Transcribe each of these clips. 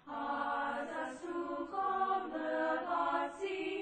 Aza su kom lăbații,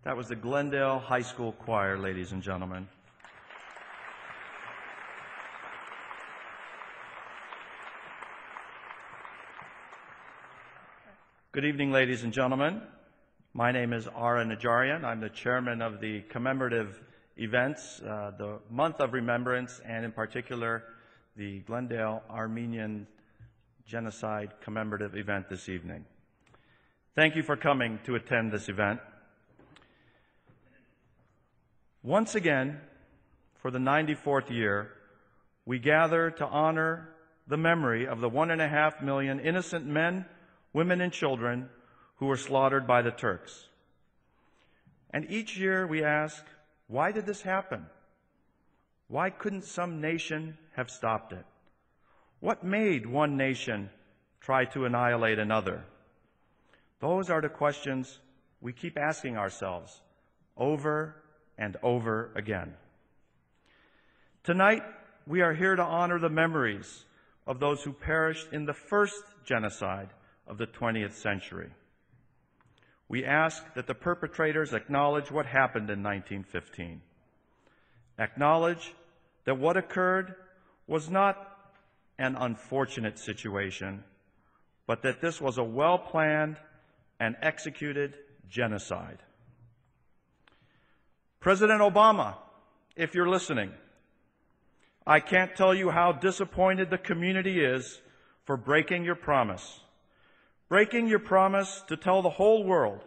That was the Glendale High School Choir, ladies and gentlemen. Good evening, ladies and gentlemen. My name is Ara Najarian. I'm the chairman of the commemorative events, the Month of Remembrance, and in particular, the Glendale Armenian Genocide Commemorative event this evening. Thank you for coming to attend this event. Once again, for the 94th year, we gather to honor the memory of the 1.5 million innocent men, women, and children who were slaughtered by the Turks. And each year we ask, why did this happen? Why couldn't some nation have stopped it? What made one nation try to annihilate another? Those are the questions we keep asking ourselves over and over again. Tonight, we are here to honor the memories of those who perished in the first genocide of the 20th century. We ask that the perpetrators acknowledge what happened in 1915. Acknowledge that what occurred was not an unfortunate situation, but that this was a well-planned and executed genocide. President Obama, if you're listening, I can't tell you how disappointed the community is for breaking your promise. Breaking your promise to tell the whole world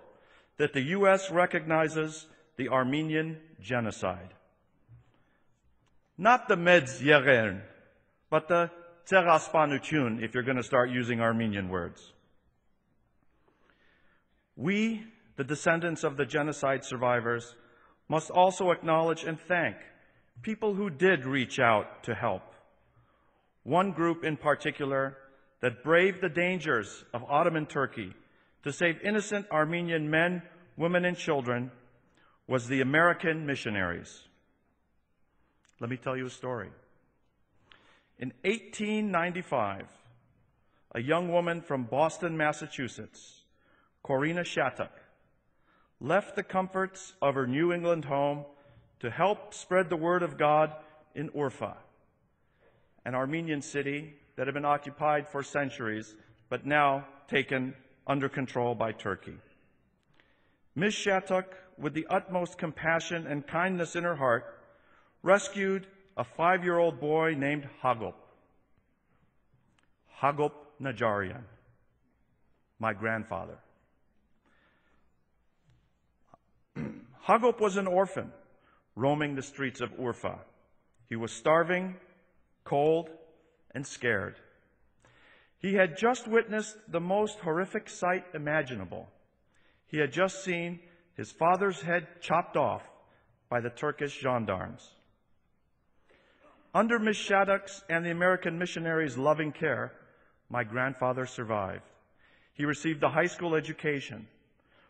that the U.S. recognizes the Armenian Genocide. Not the Medzierern, but the Tseraspanuchun, if you're going to start using Armenian words. We, the descendants of the genocide survivors, must also acknowledge and thank people who did reach out to help. One group in particular that braved the dangers of Ottoman Turkey to save innocent Armenian men, women, and children was the American missionaries. Let me tell you a story. In 1895, a young woman from Boston, Massachusetts, Corina Shattuck, left the comforts of her New England home to help spread the word of God in Urfa, an Armenian city that had been occupied for centuries, but now taken under control by Turkey. Ms. Shattuck, with the utmost compassion and kindness in her heart, rescued a 5-year-old boy named Hagop Najarian, my grandfather. Hagop was an orphan roaming the streets of Urfa. He was starving, cold, and scared. He had just witnessed the most horrific sight imaginable. He had just seen his father's head chopped off by the Turkish gendarmes. Under Ms. Shattuck's and the American missionaries' loving care, my grandfather survived. He received a high school education,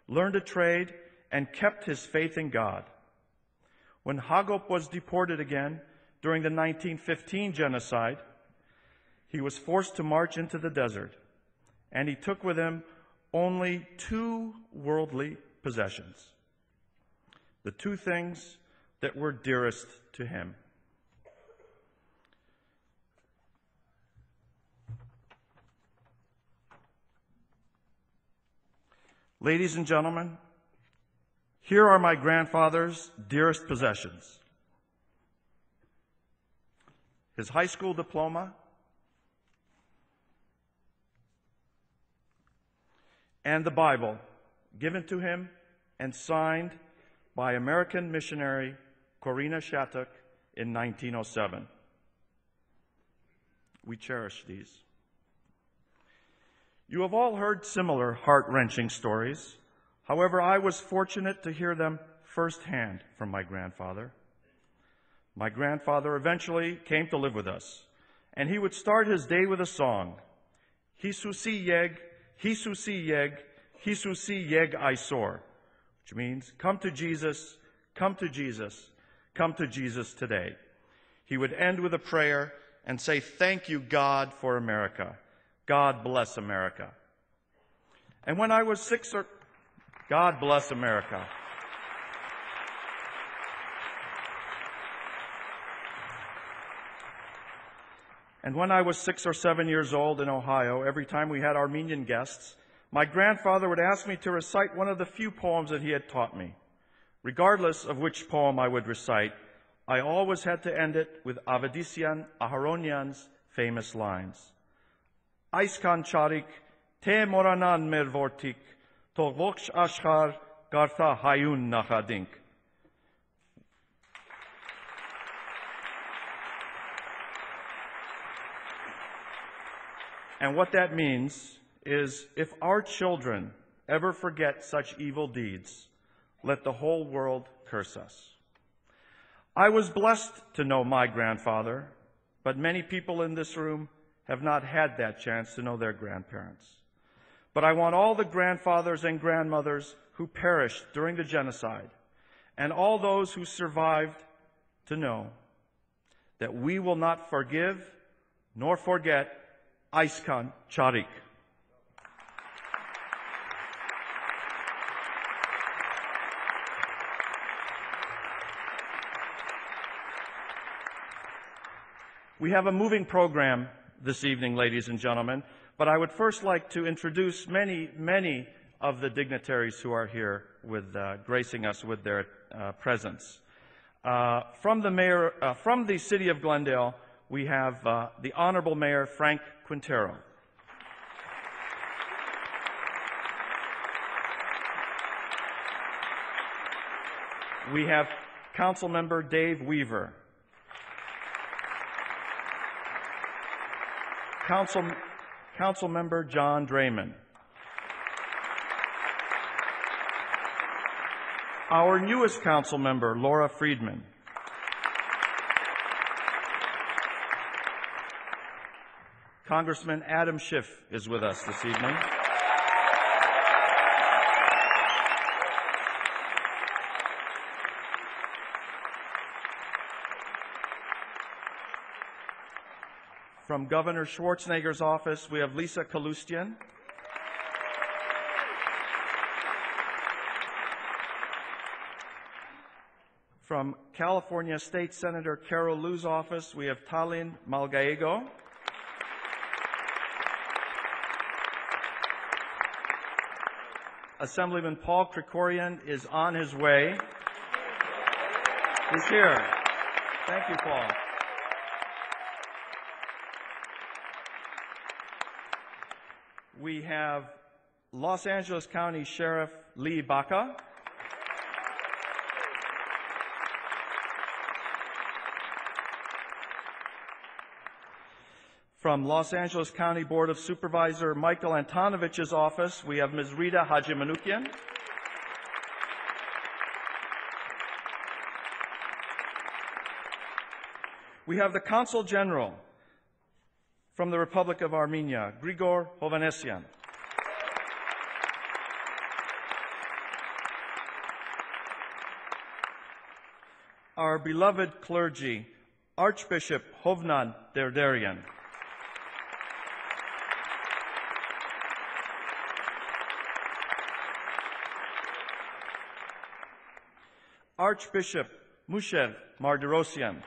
learned a trade, and kept his faith in God. When Hagop was deported again during the 1915 genocide, he was forced to march into the desert, and he took with him only 2 worldly possessions, the 2 things that were dearest to him. Ladies and gentlemen, here are my grandfather's dearest possessions: his high school diploma and the Bible, given to him and signed by American missionary Corina Shattuck in 1907. We cherish these. You have all heard similar heart-wrenching stories. However, I was fortunate to hear them firsthand from my grandfather. My grandfather eventually came to live with us, and he would start his day with a song, Hisusi Yeg, Hisusi Yeg, Hisusi Yeg Isor, which means, come to Jesus, come to Jesus, come to Jesus today. He would end with a prayer and say, thank you, God, for America. God bless America. And when I was 6 or God bless America. And when I was 6 or 7 years old in Ohio, every time we had Armenian guests, my grandfather would ask me to recite one of the few poems that he had taught me. Regardless of which poem I would recite, I always had to end it with Avedisian Aharonyan's famous lines. Aiskan charik, te moranan mer vortik, tog voksh ashkar, gartha hayun nachadink. And what that means is, if our children ever forget such evil deeds, let the whole world curse us. I was blessed to know my grandfather, but many people in this room have not had that chance to know their grandparents. But I want all the grandfathers and grandmothers who perished during the genocide, and all those who survived, to know that we will not forgive nor forget Aiskan Charik. We have a moving program this evening, ladies and gentlemen, but I would first like to introduce many of the dignitaries who are here with gracing us with their presence. From the city of Glendale, we have the Honorable Mayor Frank Quintero. We have Council Member Dave Weaver. Council Member John Draymond. Our newest council member, Laura Friedman. Congressman Adam Schiff is with us this evening. From Governor Schwarzenegger's office, we have Lisa Kalustian. From California State Senator Carol Liu's office, we have Talin Malgallego. Assemblyman Paul Krikorian is on his way. He's here. Thank you, Paul. We have Los Angeles County Sheriff Lee Baca. From Los Angeles County Board of Supervisor Michael Antonovich's office, we have Ms. Rita Hajimanukian. We have the Consul General from the Republic of Armenia, Grigor Hovanesyan. Our beloved clergy, Archbishop Hovnan Derderian. Archbishop Mushev Mardirosyan.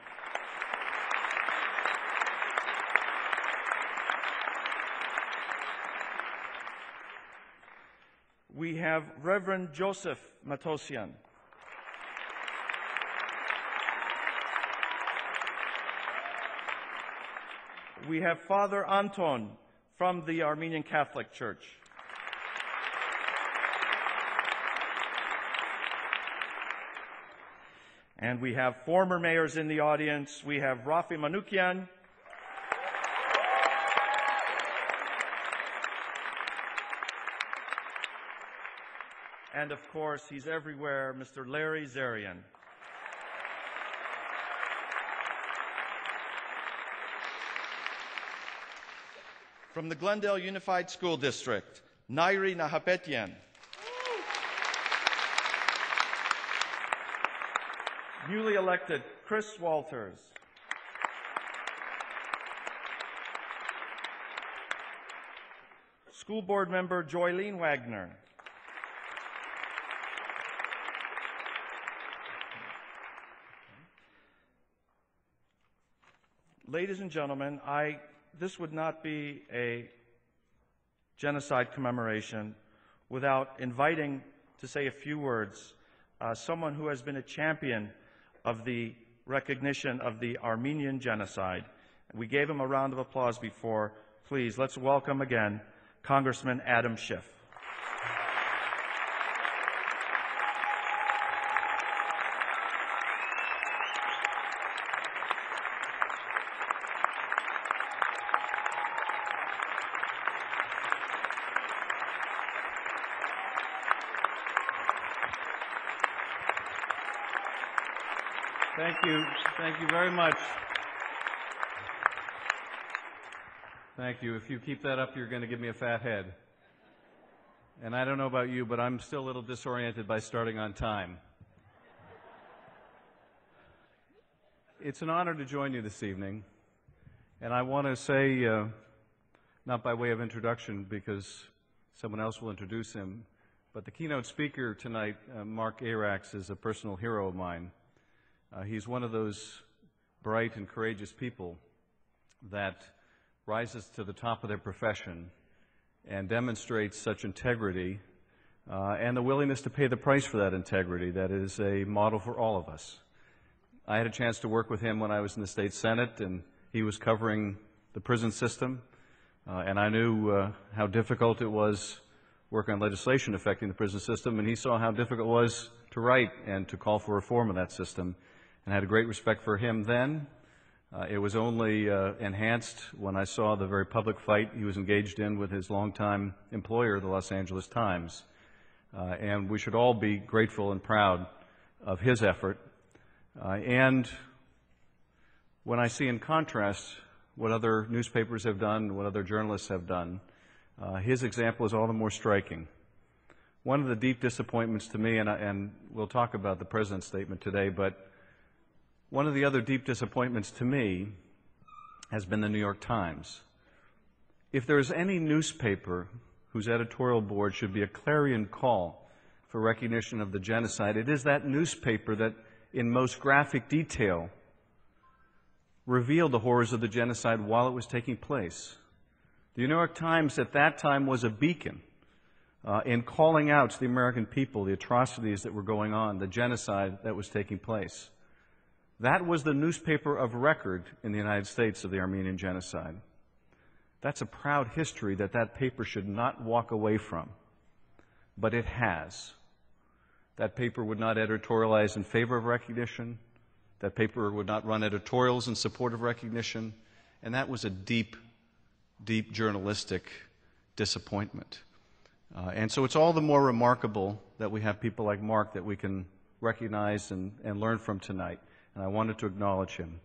We have Reverend Joseph Matosian. We have Father Anton from the Armenian Catholic Church. And we have former mayors in the audience. We have Rafi Manukian. And of course, he's everywhere, Mr. Larry Zarian. From the Glendale Unified School District, Nairi Nahapetian. Newly elected Chris Walters. School Board Member Joylene Wagner. ladies and gentlemen, this would not be a genocide commemoration without inviting to say a few words someone who has been a champion of the recognition of the Armenian Genocide. We gave him a round of applause before. Please, let's welcome again Congressman Adam Schiff. Thank you very much. Thank you. If you keep that up, you're going to give me a fat head. And I don't know about you, but I'm still a little disoriented by starting on time. It's an honor to join you this evening. And I want to say, not by way of introduction, because someone else will introduce him, but the keynote speaker tonight, Mark Arax, is a personal hero of mine. He's one of those bright and courageous people that rises to the top of their profession and demonstrates such integrity and the willingness to pay the price for that integrity that is a model for all of us. I had a chance to work with him when I was in the State Senate, and he was covering the prison system, and I knew how difficult it was working on legislation affecting the prison system, and he saw how difficult it was to write and to call for reform of that system, and I had a great respect for him then. It was only enhanced when I saw the very public fight he was engaged in with his longtime employer, the Los Angeles Times. And we should all be grateful and proud of his effort. And when I see in contrast what other newspapers have done, what other journalists have done, his example is all the more striking. One of the deep disappointments to me, and we'll talk about the President's statement today, but one of the other deep disappointments to me has been the New York Times. If there's any newspaper whose editorial board should be a clarion call for recognition of the genocide, it is that newspaper that, in most graphic detail, revealed the horrors of the genocide while it was taking place. The New York Times at that time was a beacon in calling out to the American people the atrocities that were going on, the genocide that was taking place. That was the newspaper of record in the United States of the Armenian Genocide. That's a proud history that that paper should not walk away from, but it has. That paper would not editorialize in favor of recognition. That paper would not run editorials in support of recognition, and that was a deep, deep journalistic disappointment. And so it's all the more remarkable that we have people like Mark that we can recognize and learn from tonight. And I wanted to acknowledge him.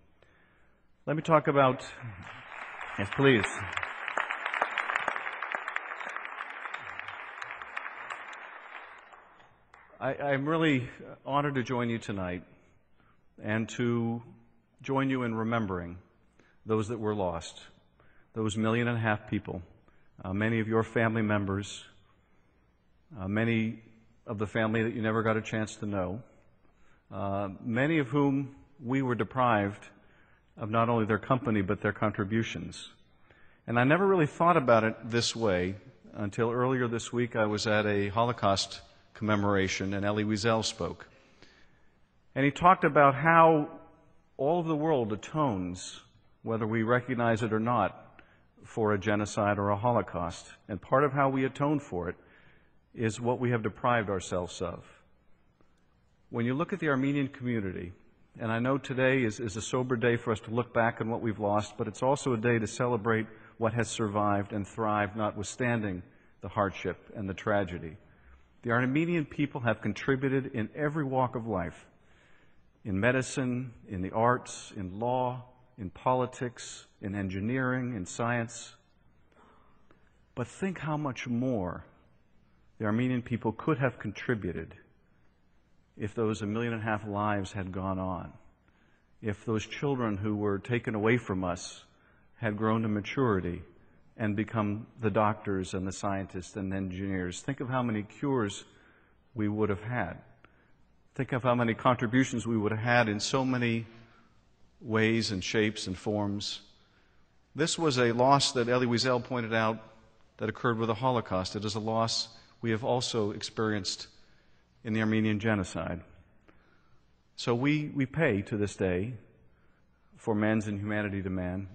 Let me talk about, yes, please. I'm really honored to join you tonight and to join you in remembering those that were lost, those 1.5 million people, many of your family members, many of the family that you never got a chance to know, many of whom we were deprived of not only their company but their contributions. And I never really thought about it this way until earlier this week. I was at a Holocaust commemoration and Elie Wiesel spoke. And he talked about how all of the world atones, whether we recognize it or not, for a genocide or a Holocaust. And part of how we atone for it is what we have deprived ourselves of. When you look at the Armenian community, and I know today is a sober day for us to look back on what we've lost, but it's also a day to celebrate what has survived and thrived, notwithstanding the hardship and the tragedy. The Armenian people have contributed in every walk of life, in medicine, in the arts, in law, in politics, in engineering, in science. But think how much more the Armenian people could have contributed if those 1.5 million lives had gone on, if those children who were taken away from us had grown to maturity and become the doctors and the scientists and engineers. Think of how many cures we would have had. Think of how many contributions we would have had in so many ways and shapes and forms. This was a loss that Elie Wiesel pointed out that occurred with the Holocaust. It is a loss we have also experienced in the Armenian Genocide. So we pay to this day for men's inhumanity to man.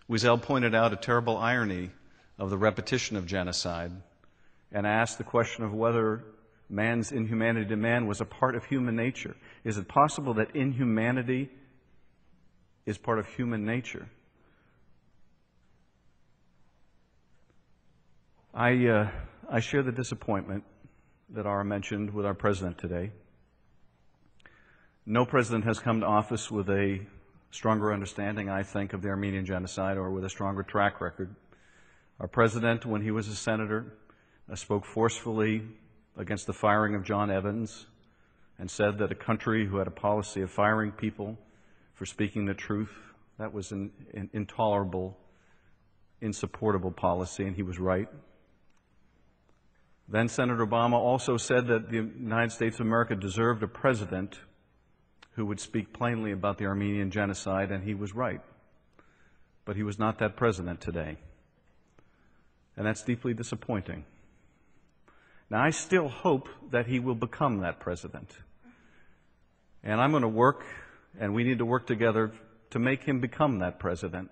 Wiesel pointed out a terrible irony of the repetition of genocide and asked the question of whether man's inhumanity to man was a part of human nature. Is it possible that inhumanity is part of human nature? I share the disappointment that Ara mentioned with our president today. No president has come to office with a stronger understanding, I think, of the Armenian Genocide or with a stronger track record. Our president, when he was a senator, spoke forcefully against the firing of John Evans and said that a country who had a policy of firing people for speaking the truth, that was an intolerable, insupportable policy, and he was right. Then Senator Obama also said that the United States of America deserved a president who would speak plainly about the Armenian Genocide, and he was right. But he was not that president today. And that's deeply disappointing. Now, I still hope that he will become that president. And I'm going to work, and we need to work together to make him become that president.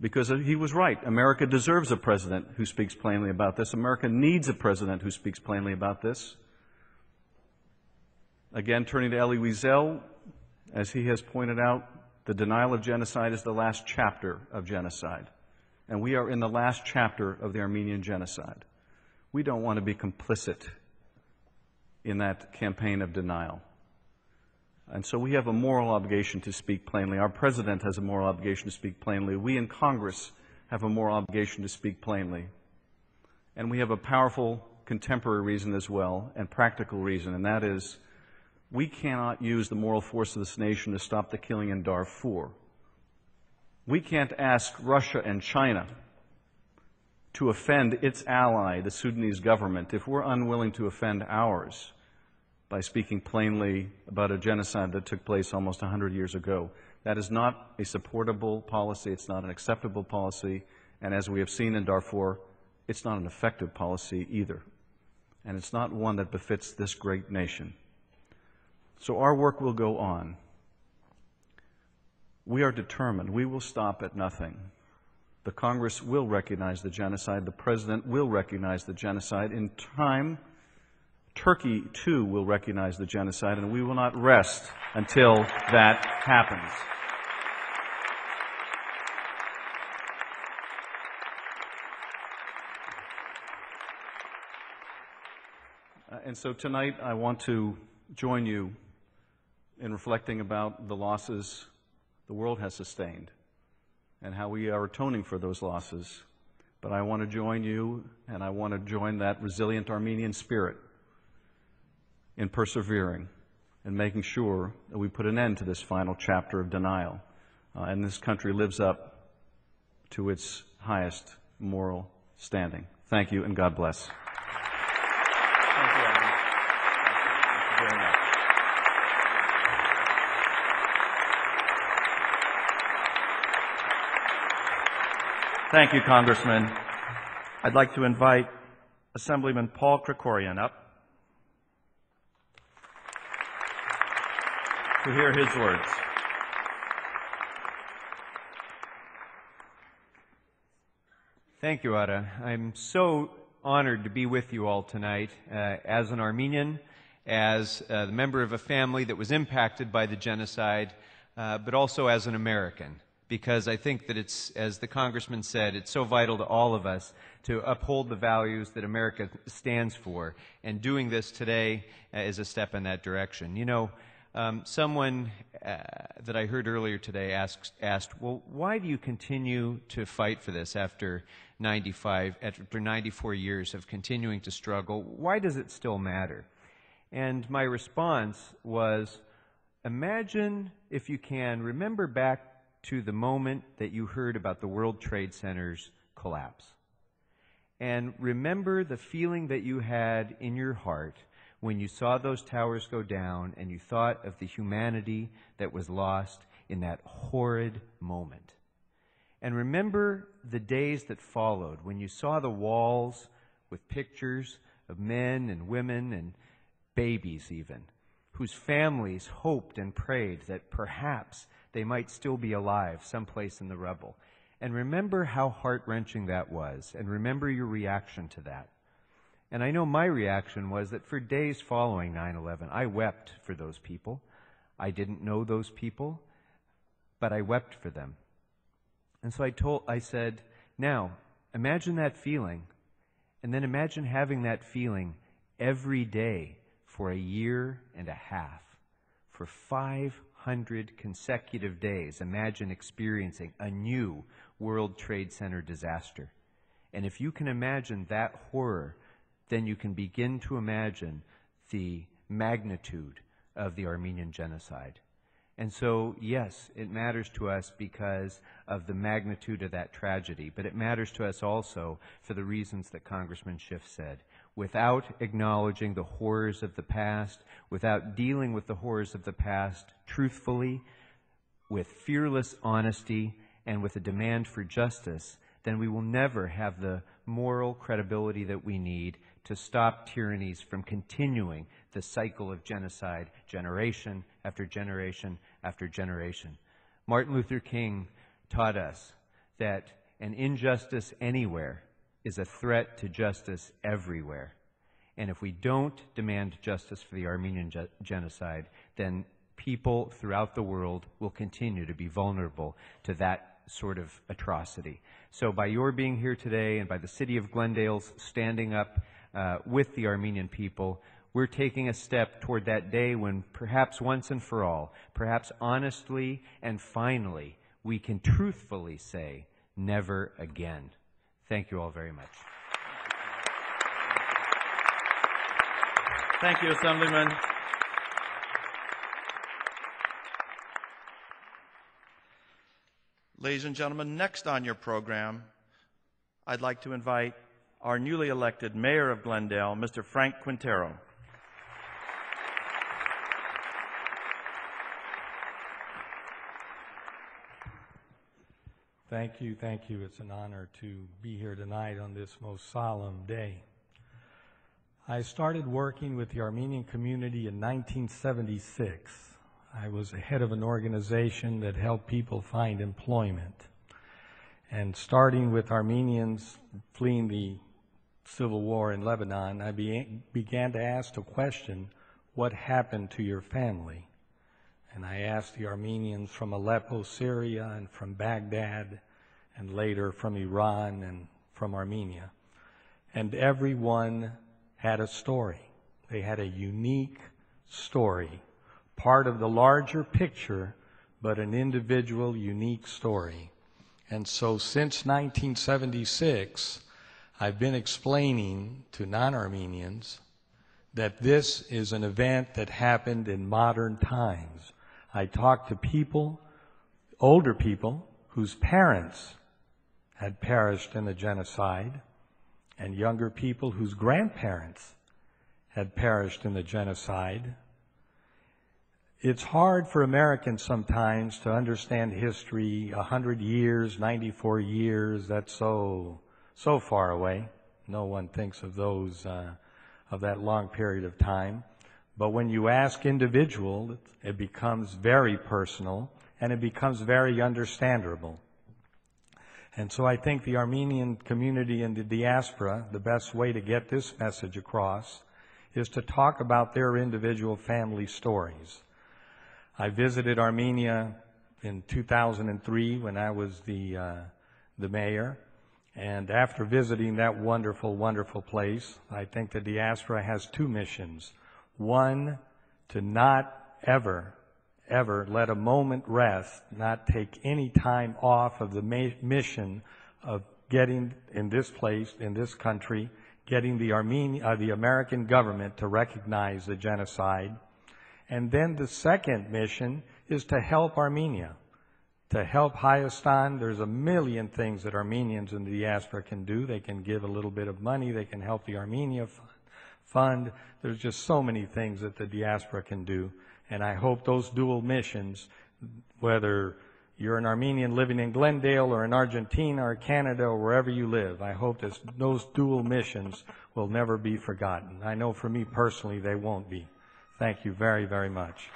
Because he was right. America deserves a president who speaks plainly about this. America needs a president who speaks plainly about this. Again, turning to Elie Wiesel, as he has pointed out, the denial of genocide is the last chapter of genocide. And we are in the last chapter of the Armenian Genocide. We don't want to be complicit in that campaign of denial. And so we have a moral obligation to speak plainly. Our president has a moral obligation to speak plainly. We in Congress have a moral obligation to speak plainly. And we have a powerful contemporary reason as well, and practical reason, and that is we cannot use the moral force of this nation to stop the killing in Darfur. We can't ask Russia and China to offend its ally, the Sudanese government, if we're unwilling to offend ours by speaking plainly about a genocide that took place almost 100 years ago. That is not a supportable policy. It's not an acceptable policy. And as we have seen in Darfur, it's not an effective policy either. And it's not one that befits this great nation. So our work will go on. We are determined. We will stop at nothing. The Congress will recognize the genocide. The President will recognize the genocide. In time, Turkey, too, will recognize the genocide, and we will not rest until that happens. And so tonight I want to join you in reflecting about the losses the world has sustained and how we are atoning for those losses. But I want to join you, and I want to join that resilient Armenian spirit in persevering and making sure that we put an end to this final chapter of denial, and this country lives up to its highest moral standing. Thank you, and God bless. Thank you, Adam. Thank you very much. Thank you, Congressman. I'd like to invite Assemblyman Paul Krikorian up to hear his words. Thank you, Ada. I'm so honored to be with you all tonight as an Armenian, as the member of a family that was impacted by the genocide, but also as an American, because I think that it's, as the Congressman said, it's so vital to all of us to uphold the values that America stands for, and doing this today is a step in that direction. You know, someone that I heard earlier today asked, well, why do you continue to fight for this after 94 years of continuing to struggle? Why does it still matter? And my response was, imagine, if you can, remember back to the moment that you heard about the World Trade Center's collapse. And remember the feeling that you had in your heart when you saw those towers go down and you thought of the humanity that was lost in that horrid moment. And remember the days that followed when you saw the walls with pictures of men and women and babies even, whose families hoped and prayed that perhaps they might still be alive someplace in the rubble. And remember how heart-wrenching that was, and remember your reaction to that. And I know my reaction was that for days following 9/11, I wept for those people. I didn't know those people, but I wept for them. And so I said, now, imagine that feeling, and then imagine having that feeling every day for a year and a half, for 500 consecutive days. Imagine experiencing a new World Trade Center disaster. And if you can imagine that horror, then you can begin to imagine the magnitude of the Armenian Genocide. And so, yes, it matters to us because of the magnitude of that tragedy, but it matters to us also for the reasons that Congressman Schiff said. Without acknowledging the horrors of the past, without dealing with the horrors of the past truthfully, with fearless honesty, and with a demand for justice, then we will never have the moral credibility that we need to stop tyrannies from continuing the cycle of genocide generation after generation after generation. Martin Luther King taught us that an injustice anywhere is a threat to justice everywhere. And if we don't demand justice for the Armenian genocide, then people throughout the world will continue to be vulnerable to that sort of atrocity. So by your being here today and by the city of Glendale's standing up with the Armenian people, we're taking a step toward that day when perhaps once and for all, perhaps honestly and finally, we can truthfully say, never again. Thank you all very much. Thank you, Assemblyman. Ladies and gentlemen, next on your program, I'd like to invite our newly elected Mayor of Glendale, Mr. Frank Quintero. Thank you. It's an honor to be here tonight on this most solemn day. I started working with the Armenian community in 1976. I was the head of an organization that helped people find employment. And starting with Armenians fleeing the civil war in Lebanon, I began to ask the question, what happened to your family? And I asked the Armenians from Aleppo, Syria, and from Baghdad, and later from Iran and from Armenia. And everyone had a story. They had a unique story, part of the larger picture, but an individual, unique story. And so since 1976, I've been explaining to non-Armenians that this is an event that happened in modern times. I talked to people, older people, whose parents had perished in the genocide, and younger people whose grandparents had perished in the genocide. It's hard for Americans sometimes to understand history. 100 years, 94 years, that's so far away. No one thinks of those, of that long period of time. But when you ask individuals, it becomes very personal and it becomes very understandable. And so I think the Armenian community in the diaspora, the best way to get this message across is to talk about their individual family stories. I visited Armenia in 2003 when I was the mayor. And after visiting that wonderful, wonderful place, I think the diaspora has two missions. One, to not ever let a moment rest, not take any time off of the mission of getting in this place, in this country, getting the American government to recognize the genocide. And then the second mission is to help Armenia, to help Hayastan. There's a million things that Armenians in the diaspora can do. They can give a little bit of money. They can help the Armenia Fund. There's just so many things that the diaspora can do. And I hope those dual missions whether you're an Armenian living in Glendale or in Argentina or Canada or wherever you live. I hope that those dual missions will never be forgotten. I know for me personally they won't be. Thank you very, very much.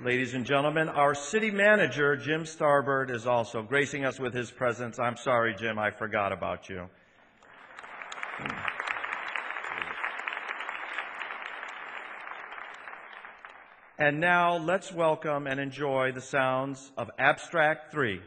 Ladies and gentlemen, our city manager, Jim Starbird, is also gracing us with his presence. I'm sorry, Jim, I forgot about you. And now let's welcome and enjoy the sounds of Abstract 3.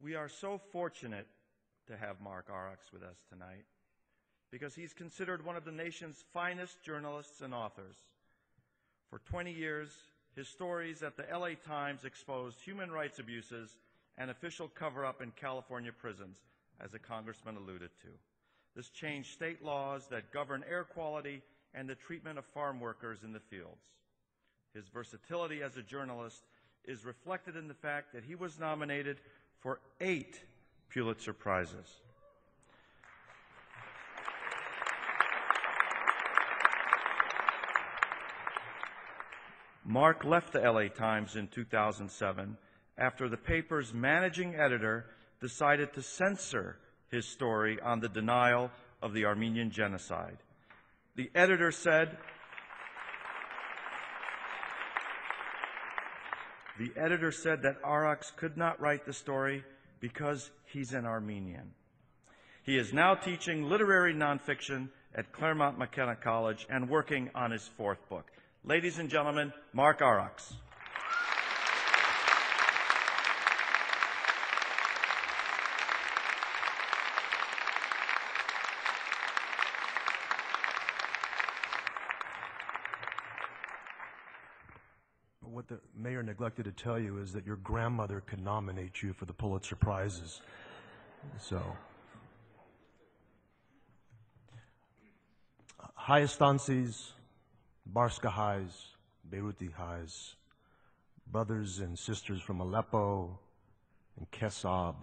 We are so fortunate to have Mark Araks with us tonight because he's considered one of the nation's finest journalists and authors. For 20 years, his stories at the LA Times exposed human rights abuses and official cover-up in California prisons, as the congressman alluded to. This changed state laws that govern air quality and the treatment of farm workers in the fields. His versatility as a journalist is reflected in the fact that he was nominated for 8 Pulitzer Prizes. Mark left the LA Times in 2007 after the paper's managing editor decided to censor his story on the denial of the Armenian Genocide. The editor said, that Araks could not write the story because he's an Armenian. He is now teaching literary nonfiction at Claremont McKenna College and working on his 4th book. Ladies and gentlemen, Mark Araks. What the mayor neglected to tell you is that your grandmother could nominate you for the Pulitzer Prizes. So, Hayastansis, Barska Hais, Beiruti Hais, brothers and sisters from Aleppo and Kesab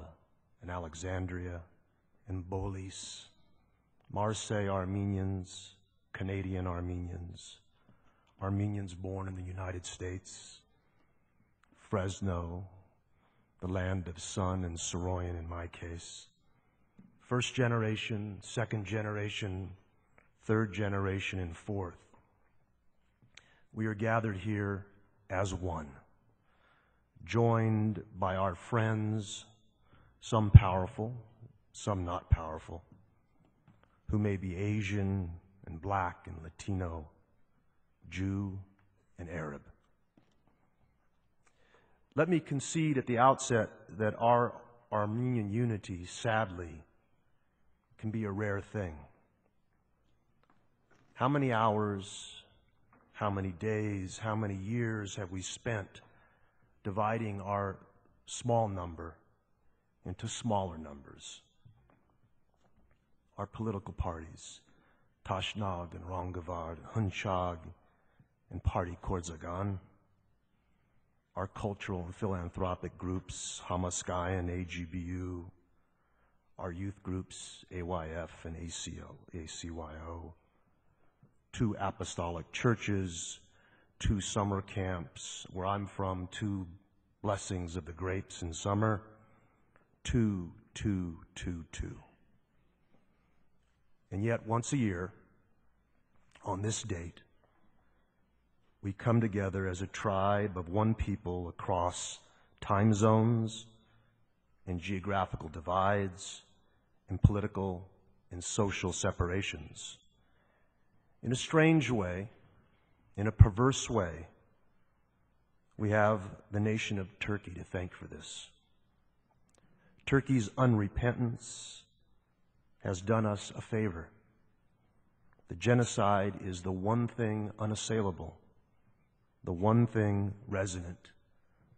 and Alexandria and Bolis, Marseille Armenians, Canadian Armenians, Armenians born in the United States, Fresno, the land of sun and Soroyan in my case, 1st generation, 2nd generation, 3rd generation, and 4th. We are gathered here as one, joined by our friends, some powerful, some not powerful, who may be Asian and Black and Latino, Jew and Arab. Let me concede at the outset that our Armenian unity, sadly, can be a rare thing. How many hours, how many days, how many years have we spent dividing our small number into smaller numbers? Our political parties, Tashnag and Rangavad, Hunchag, and Party Korzagan, our cultural and philanthropic groups, Hamaskai and AGBU, our youth groups, AYF and ACYO, 2 apostolic churches, 2 summer camps, where I'm from, 2 blessings of the grapes in summer, 2. And yet once a year, on this date, we come together as a tribe of one people across time zones and geographical divides and political and social separations. In a strange way, in a perverse way, we have the nation of Turkey to thank for this. Turkey's unrepentance has done us a favor. The genocide is the one thing unassailable, the one thing resonant,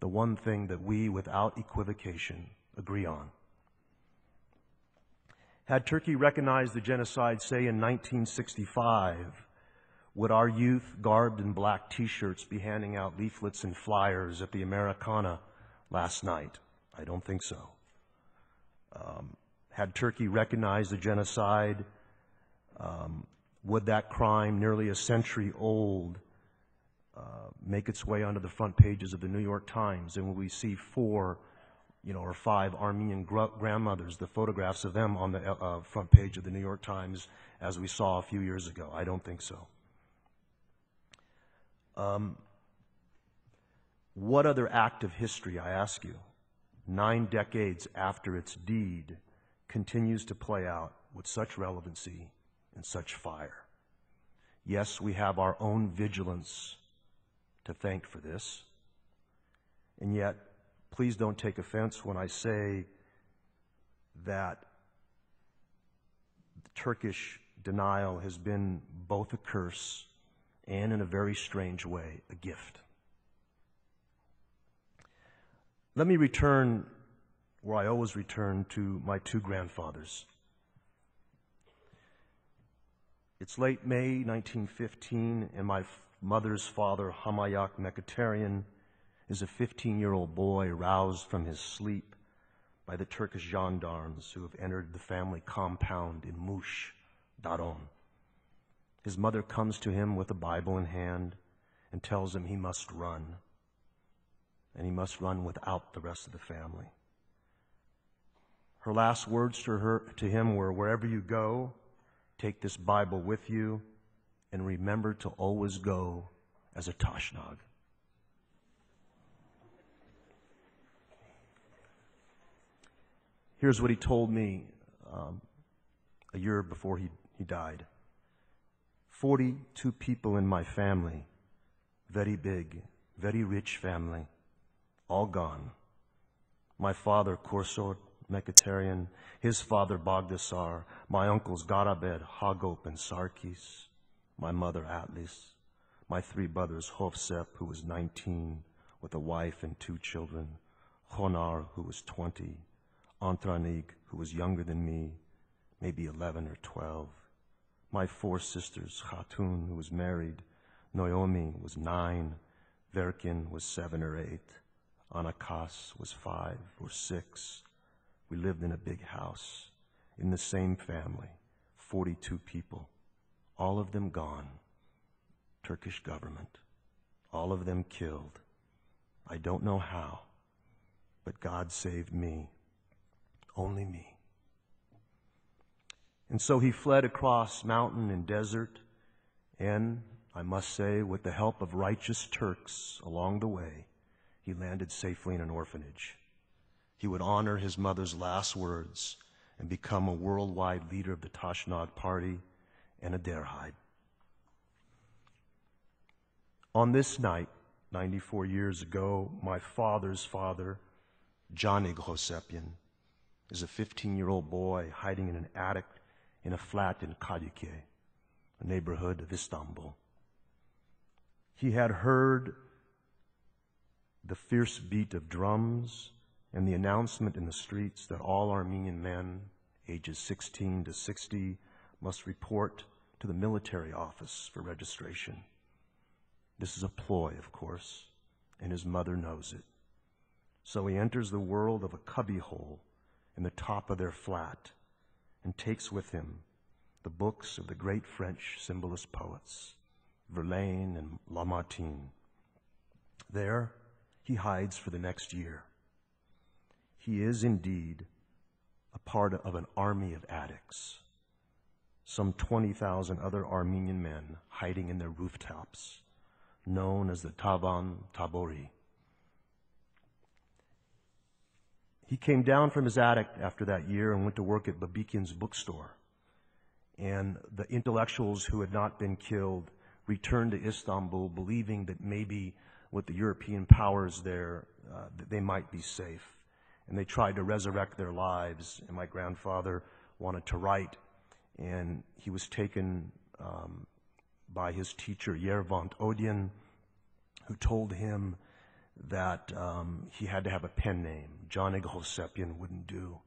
the one thing that we, without equivocation, agree on. Had Turkey recognized the genocide, say, in 1965, would our youth, garbed in black T-shirts, be handing out leaflets and flyers at the Americana last night? I don't think so. Had Turkey recognized the genocide, would that crime, nearly a century old, make its way onto the front pages of the New York Times? And will we see 4 or 5 Armenian grandmothers, the photographs of them on the front page of the New York Times, as we saw a few years ago? I don't think so. What other act of history, I ask you, 9 decades after its deed, continues to play out with such relevancy and such fire? Yes, we have our own vigilance to thank for this, and yet, please don't take offense when I say that the Turkish denial has been both a curse and, in a very strange way, a gift. Let me return where I always return, to my two grandfathers. It's late May 1915, and my mother's father, Hamayak Mekatarian, is a 15-year-old boy roused from his sleep by the Turkish gendarmes who have entered the family compound in Mush, Daron. His mother comes to him with a Bible in hand and tells him he must run, and he must run without the rest of the family. Her last words to him were, "Wherever you go, take this Bible with you, and remember to always go as a Tashnag." Here's what he told me a year before he died. 42 people in my family, very big, very rich family, all gone. My father, Korsor Mekatarian, his father, Bagdasar, my uncles, Garabed, Hagop, and Sarkis, my mother, Atlis, my three brothers, Hovsep, who was 19, with a wife and 2 children, Honar, who was 20, Antranig, who was younger than me, maybe 11 or 12. My 4 sisters, Khatun, who was married, Noyomi was 9, Verkin was 7 or 8, Anakas was 5 or 6. We lived in a big house, in the same family, 42 people, all of them gone. Turkish government, all of them killed. I don't know how, but God saved me. Only me. And so he fled across mountain and desert, and I must say, with the help of righteous Turks along the way, he landed safely in an orphanage. He would honor his mother's last words and become a worldwide leader of the Tashnag party and a Derhide. On this night, 94 years ago, my father's father, Janig Hosepian, is a 15-year-old boy hiding in an attic in a flat in Kadıköy, a neighborhood of Istanbul. He had heard the fierce beat of drums and the announcement in the streets that all Armenian men, ages 16 to 60, must report to the military office for registration. This is a ploy, of course, and his mother knows it. So he enters the world of a cubbyhole in the top of their flat and takes with him the books of the great French symbolist poets, Verlaine and Lamartine. There, he hides for the next year. He is indeed a part of an army of addicts, some 20,000 other Armenian men hiding in their rooftops, known as the Tavan Tabori. He came down from his attic after that year and went to work at Babikin's bookstore. And the intellectuals who had not been killed returned to Istanbul, believing that maybe with the European powers there, that they might be safe. And they tried to resurrect their lives. And my grandfather wanted to write, and he was taken by his teacher, Yervant Odyan, who told him that he had to have a pen name. Janig Hosepian wouldn't do.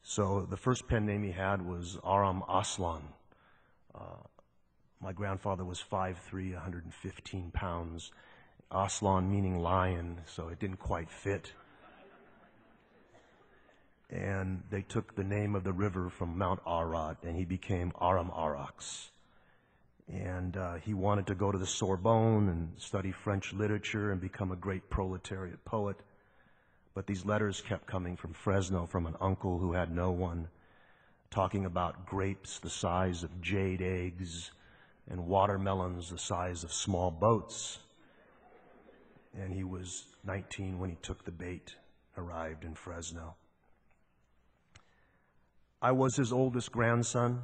So the first pen name he had was Aram Aslan. My grandfather was 5'3", 115 pounds. Aslan meaning lion, so it didn't quite fit. And they took the name of the river from Mount Arad, and he became Aram Arax. And he wanted to go to the Sorbonne and study French literature and become a great proletariat poet. But these letters kept coming from Fresno from an uncle who had no one, talking about grapes the size of jade eggs and watermelons the size of small boats. And he was 19 when he took the bait, arrived in Fresno. I was his oldest grandson.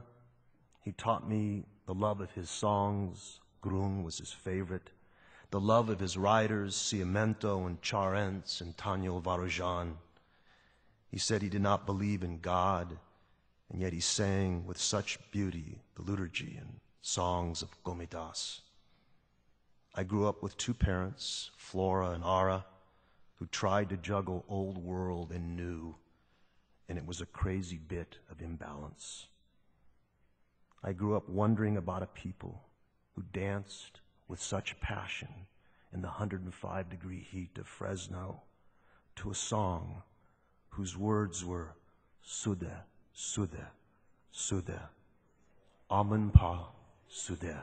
He taught me the love of his songs. Grun was his favorite. The love of his writers, Ciamento and Charentz and Taniel Varojan. He said he did not believe in God, and yet he sang with such beauty the liturgy and songs of Gomidas. I grew up with two parents, Flora and Ara, who tried to juggle old world and new, and it was a crazy bit of imbalance. I grew up wondering about a people who danced with such passion in the 105-degree heat of Fresno to a song whose words were Sude, Sude, Sude, Amen Pa Sude.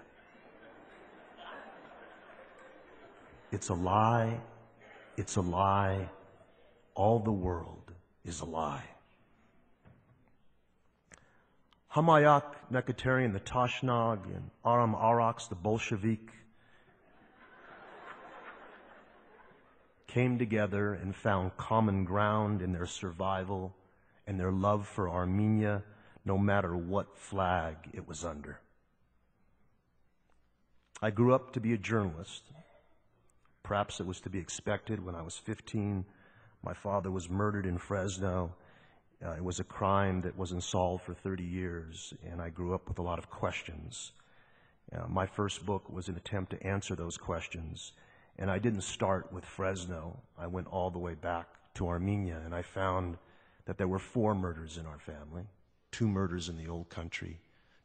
It's a lie, it's a lie, all the world is a lie. Hamayak Nekatarian, the Tashnag, and Aram Araks, the Bolshevik, came together and found common ground in their survival and their love for Armenia, no matter what flag it was under. I grew up to be a journalist. Perhaps it was to be expected. When I was 15, my father was murdered in Fresno. It was a crime that wasn't solved for 30 years, and I grew up with a lot of questions. My first book was an attempt to answer those questions, and I didn't start with Fresno. I went all the way back to Armenia, and I found that there were 4 murders in our family, 2 murders in the old country,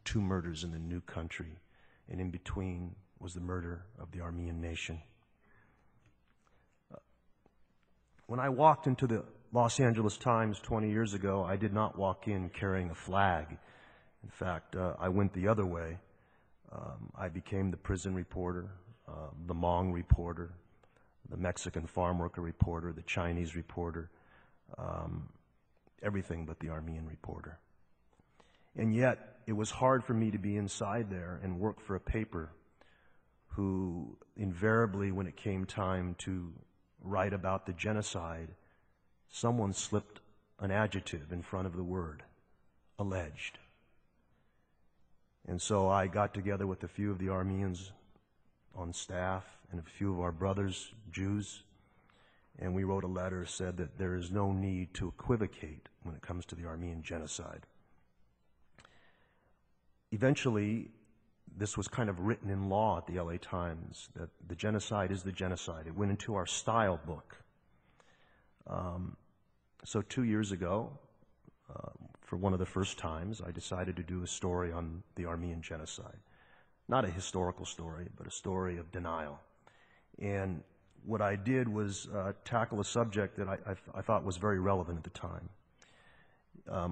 2 murders in the new country, and in between was the murder of the Armenian nation. When I walked into the Los Angeles Times 20 years ago, I did not walk in carrying a flag. In fact, I went the other way. I became the prison reporter, the Hmong reporter, the Mexican farm worker reporter, the Chinese reporter, everything but the Armenian reporter. And yet, it was hard for me to be inside there and work for a paper who invariably, when it came time to write about the genocide, someone slipped an adjective in front of the word, alleged. And so I got together with a few of the Armenians on staff and a few of our brothers, Jews, and we wrote a letter, said that there is no need to equivocate when it comes to the Armenian genocide. Eventually, this was kind of written in law at the LA Times, that the genocide is the genocide. It went into our style book. So 2 years ago, for one of the first times, I decided to do a story on the Armenian genocide. Not a historical story, but a story of denial. And what I did was tackle a subject that I thought was very relevant at the time.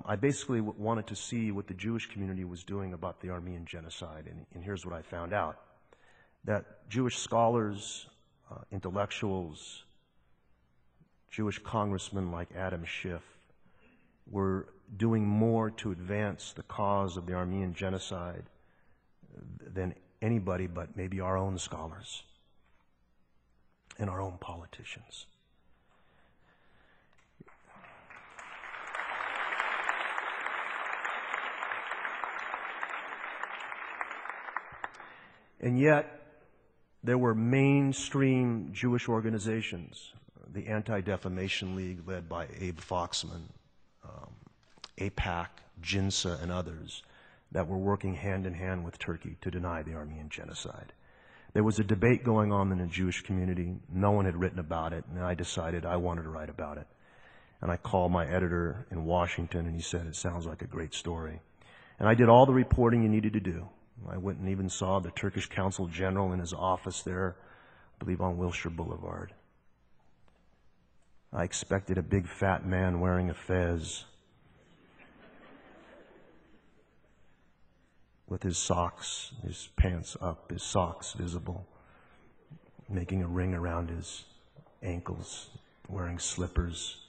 I basically wanted to see what the Jewish community was doing about the Armenian genocide, and here's what I found out. That Jewish scholars, intellectuals, Jewish congressmen like Adam Schiff were doing more to advance the cause of the Armenian genocide than anybody but maybe our own scholars and our own politicians. And yet, there were mainstream Jewish organizations, the Anti-Defamation League led by Abe Foxman, AIPAC, JINSA, and others, that were working hand in hand with Turkey to deny the Armenian genocide. There was a debate going on in the Jewish community. No one had written about it, and I decided I wanted to write about it. And I called my editor in Washington, and he said, "It sounds like a great story." And I did all the reporting you needed to do. I went and even saw the Turkish Consul General in his office there, I believe on Wilshire Boulevard. I expected a big fat man wearing a fez with his socks, his pants up, his socks visible, making a ring around his ankles, wearing slippers,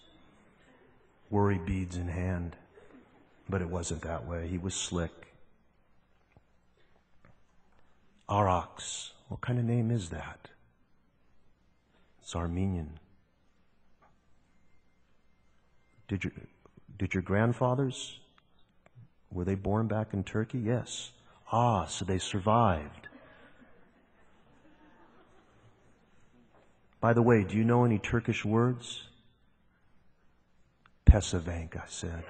worry beads in hand. But it wasn't that way. He was slick. Araks. What kind of name is that? It's Armenian. Did your grandfathers, were they born back in Turkey? Yes. Ah, so they survived. By the way, do you know any Turkish words? Pesavank, I said.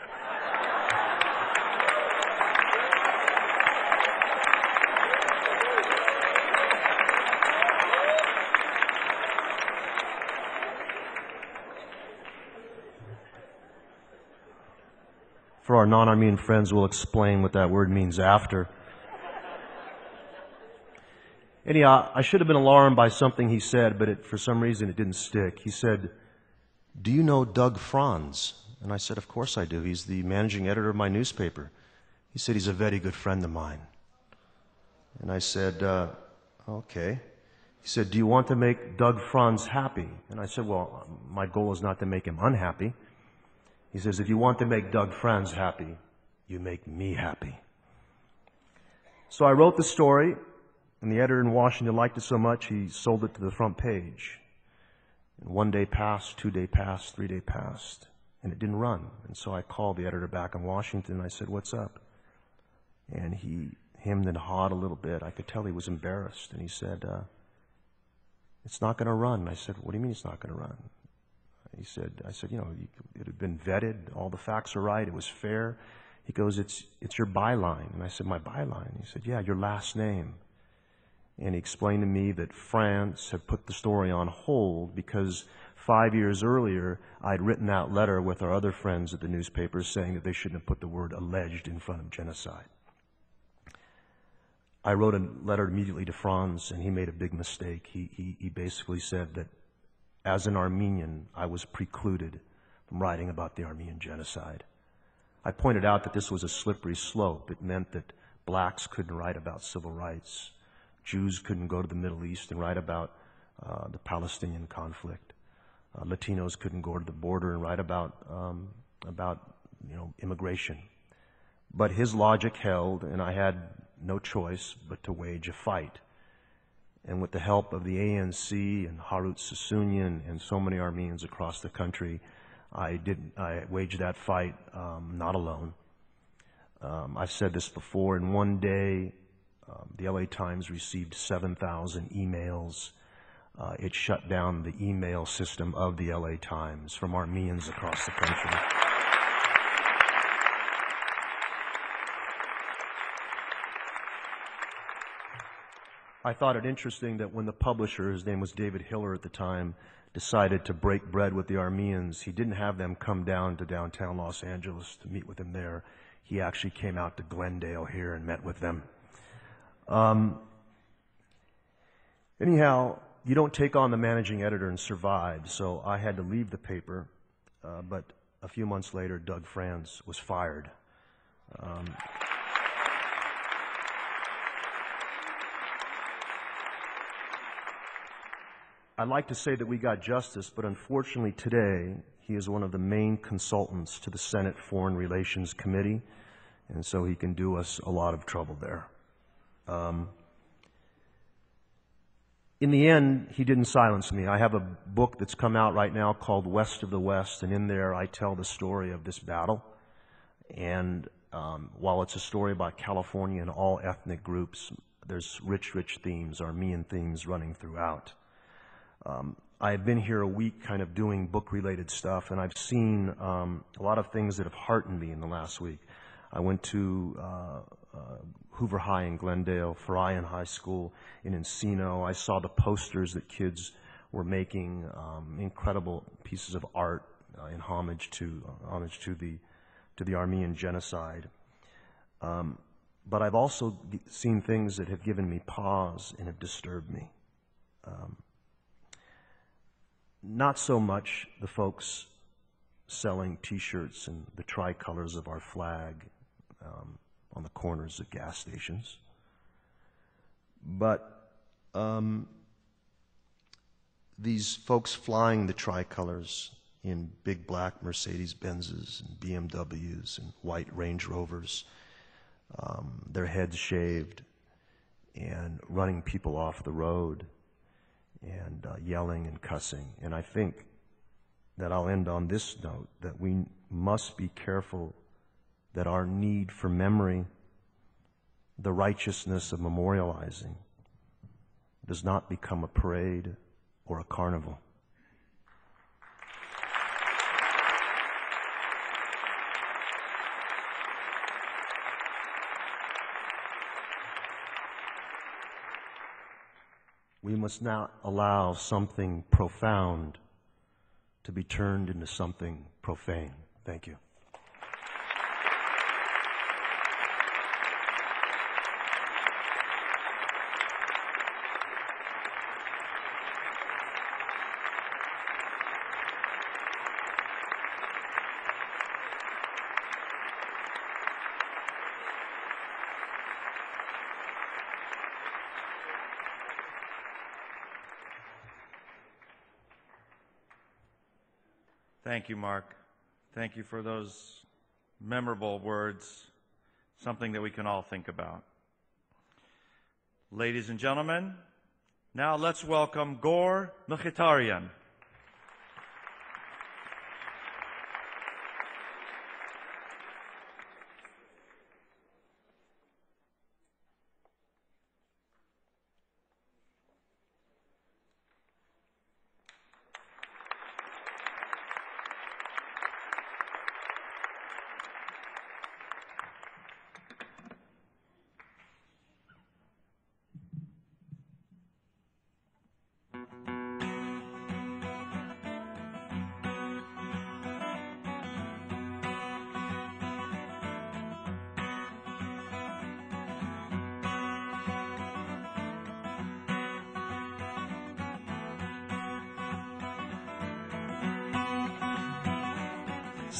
For our non-Armenian friends, we'll explain what that word means after. Anyhow, I should have been alarmed by something he said, but for some reason it didn't stick. He said, "Do you know Doug Franz?" And I said, "Of course I do. He's the managing editor of my newspaper." He said, "He's a very good friend of mine." And I said, "Okay." He said, "Do you want to make Doug Franz happy?" And I said, "Well, my goal is not to make him unhappy." He says, "If you want to make Doug Franz happy, you make me happy." So I wrote the story, and the editor in Washington liked it so much, he sold it to the front page. And 1 day passed, 2 days passed, 3 days passed, and it didn't run. And so I called the editor back in Washington, and I said, "What's up?" And he hemmed and hawed a little bit. I could tell he was embarrassed. And he said, "It's not going to run." And I said, "What do you mean it's not going to run?" I said, "You know, it had been vetted. All the facts are right. It was fair." He goes, it's your byline." And I said, "My byline?" He said, "Yeah, your last name." And he explained to me that France had put the story on hold because 5 years earlier, I'd written that letter with our other friends at the newspaper saying that they shouldn't have put the word alleged in front of genocide. I wrote a letter immediately to Franz, and he made a big mistake. He basically said that as an Armenian, I was precluded from writing about the Armenian Genocide. I pointed out that this was a slippery slope. It meant that blacks couldn't write about civil rights. Jews couldn't go to the Middle East and write about the Palestinian conflict. Latinos couldn't go to the border and write about immigration. But his logic held, and I had no choice but to wage a fight. And with the help of the ANC and Harut Sassounian and so many Armenians across the country, I waged that fight not alone. I've said this before. In 1 day, the LA Times received 7,000 emails. It shut down the email system of the LA Times from Armenians across the country. I thought it interesting that when the publisher, his name was David Hiller at the time, decided to break bread with the Armenians, he didn't have them come down to downtown Los Angeles to meet with him there. He actually came out to Glendale here and met with them. Anyhow, you don't take on the managing editor and survive, so I had to leave the paper, but a few months later, Doug Franz was fired. I'd like to say that we got justice, but unfortunately today, he is one of the main consultants to the Senate Foreign Relations Committee, and so he can do us a lot of trouble there. In the end, he didn't silence me. I have a book that's come out right now called West of the West, and in there I tell the story of this battle. And while it's a story about California and all ethnic groups, there's rich, rich themes, Armenian themes running throughout. I've been here a week kind of doing book-related stuff, and I've seen a lot of things that have heartened me in the last week. I went to Hoover High in Glendale, Farayan High School in Encino. I saw the posters that kids were making, incredible pieces of art in homage to the Armenian Genocide. But I've also seen things that have given me pause and have disturbed me. Not so much the folks selling T-shirts and the tricolors of our flag on the corners of gas stations, but these folks flying the tricolors in big black Mercedes-Benzes and BMWs and white Range Rovers, their heads shaved, and running people off the road, and yelling and cussing. And I think that I'll end on this note, that we must be careful that our need for memory, the righteousness of memorializing, does not become a parade or a carnival. we must not allow something profound to be turned into something profane. Thank you. Thank you, Mark. Thank you for those memorable words, something that we can all think about. Ladies and gentlemen, now let's welcome Gor Mkhitaryan.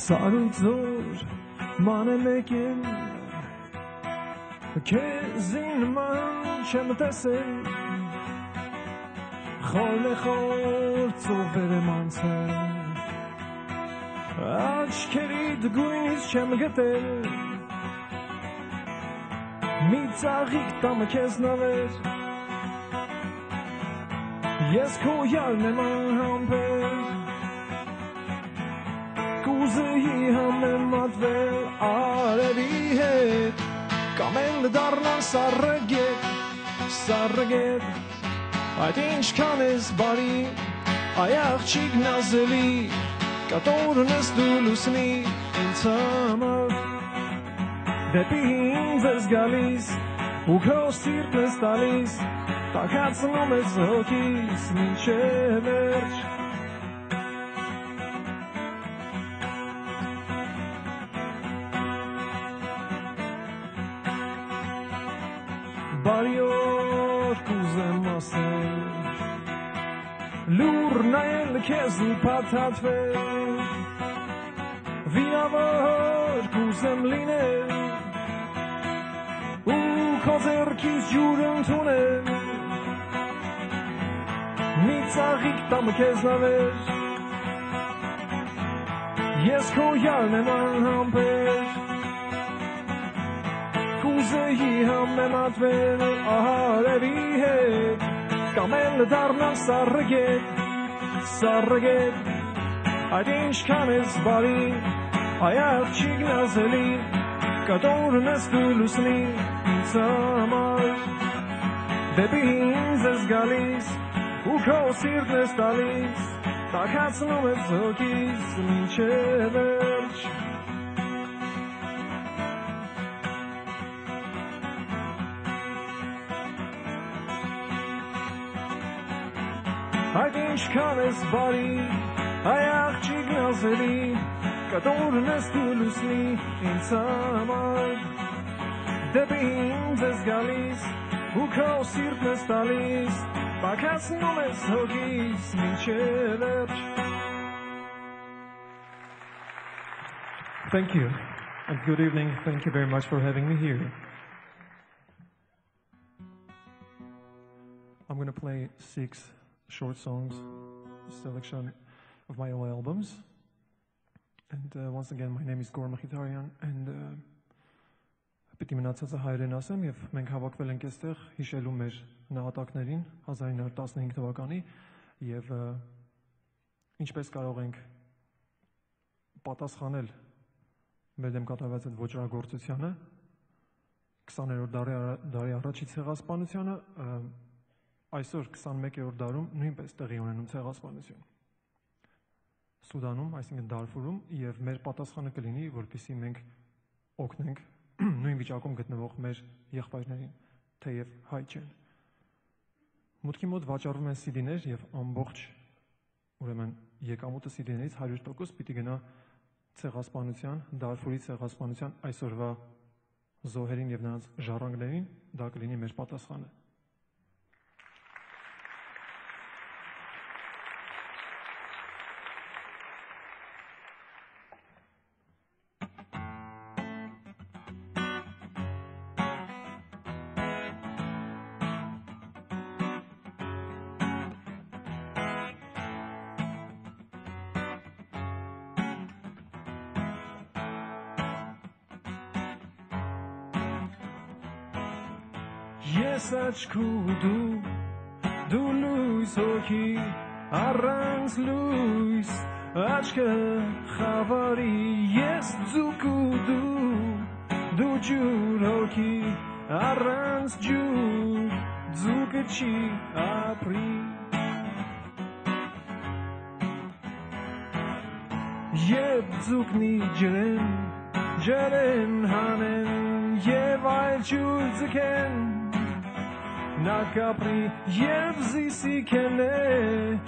Sarıdır manemekin Kezin man şemtesin Khole khol tsover mansen Aç kerid guiz şemgetel Mitsagik tam keznaver Yes koyar neman hamper Կուզեի համեմատվել արևի հետ Կամել դառնալ սառը գետ Այդ ինչքան ես բարի, այ աղջիկ նազելի Կատորն ես դու լուսնի ինձ համար Դեպի ինձ ես գալիս ու քո սիրտն ես տալիս Տաքացնում ես հոգիս մինչև վերջ Բարիոր կուզեմ ասել Լուր նայել քեզ ու փաթաթվել Վիրավոր կուզեմ լինել Ու քո ձեռքից ջուր ընդունել Մի ծաղիկ տամ քեզ նավեր Ես քո յալն եմ անհամբեր Կուզեի համեմատվել արևի հետ Կամ էլ դառնալ սառը գետ Այդ ինչքան ես բարի, այ աղջիկ նազելի Կատորն ես դու լուսնի ինձ համար Դեպի ինձ ես գալիս ու քո սիրտն ես տալիս Տաքացնում ես հոգիս մինչև վերջ Այդ ինչքան ես բարի, այ աղջիկ նազելի Կատորն ես դու լուսնի ինձ համար Դեպի ինձ ես գալիս ու քո սիրտն ես տալիս Տաքացնում ես հոգիս մինչև վերջ Thank you and good evening. Thank you very much for having me here. I'm going to play 6 short songs, selection of my old albums. And once again, my name is Gor Mkhitaryan, and պիտի մնացածը հայերեն ասեմ, եւ մենք հավաքվել ենք այստեղ հիշելու մեր նահատակներին 1915 թվականի եւ ինչպես կարող ենք պատասխանել մեր դեմ կատարված այդ ոճրագործությանը 20-րդ դարի առաջի ցեղասպանությանը այսօր 21-րդ դարում նույնպես տեղի ունենում ցեղասպանություն Սուդանում, այսինքն Դարֆուրում եւ մեր պատասխանը կլինի, որպեսզի մենք օգնենք նույն վիճակում գտնվող մեր եղբայրներին, թեև հայ չեն։ Մուտքի մոտ վաճառվում են CD-ներ եւ ամբողջ ուրեմն եկամուտը CD-ներից 100% պիտի գնա ցեղասպանության, Դարֆուրի ցեղասպանության այսօրվա զոհերին եւ նրանց ժառանգներին, դա կլինի մեր պատասխանը։ Ես աչքու դու լույս հոգի առանց լույս աչքը խավարի ես ձուկու դու ջուր հոգի առանց ջուր ձուկը չի ապրի Եվ ձուկնի ջրեն հանեն եւ այլ ջուր ձգեն Na capri yev zisi kenne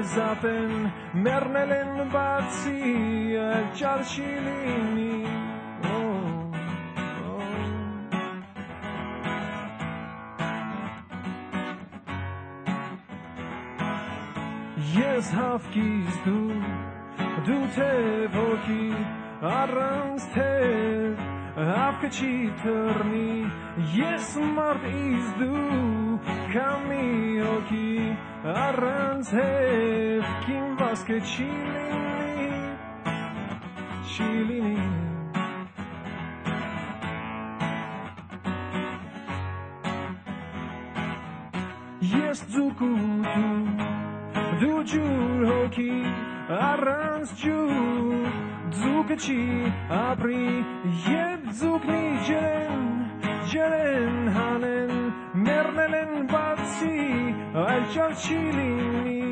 zaten mernelen batsi charchilini Yes hafkiz du tevoki arranz tev Avkachi turni yes mart is du kami oki arranz hev kim vaske chilini Yes zuku du jur hoki arranz jur Zukachi apri yed zukni jeren hanen mernelen batsi al charchilini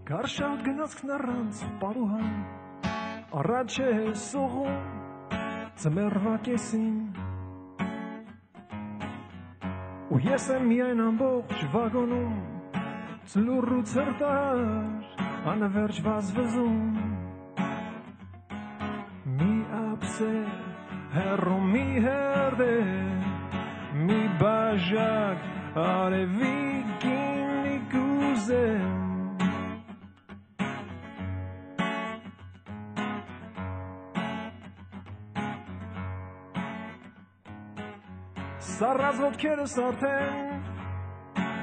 Կարշատ գնացքն առանց պարուհան, առաջ է սողում, ծմերվա կեսին, ու ես եմ միայն ամբողջ վագոնում, ծլուր ու ծրտար, անվերջ վազվզում, մի ապսե, հեռու մի հերդե, մի բաժակ, արևի գինի կուզեմ, Սառած ոտքերս արդեն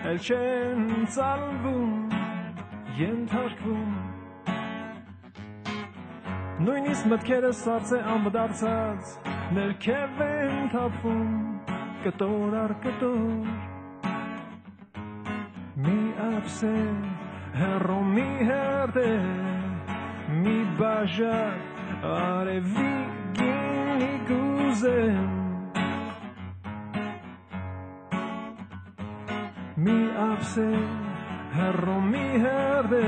էլ չեն ծալվում, ենթարկվում Նույնիսկ մտքերս արծե ամբդարձած ներքև են թափվում կտոր առ կտոր Մի ապսե հեռու մի հերդե մի բաժակ արևի գինի կուզեմ Mi apse herro mi herde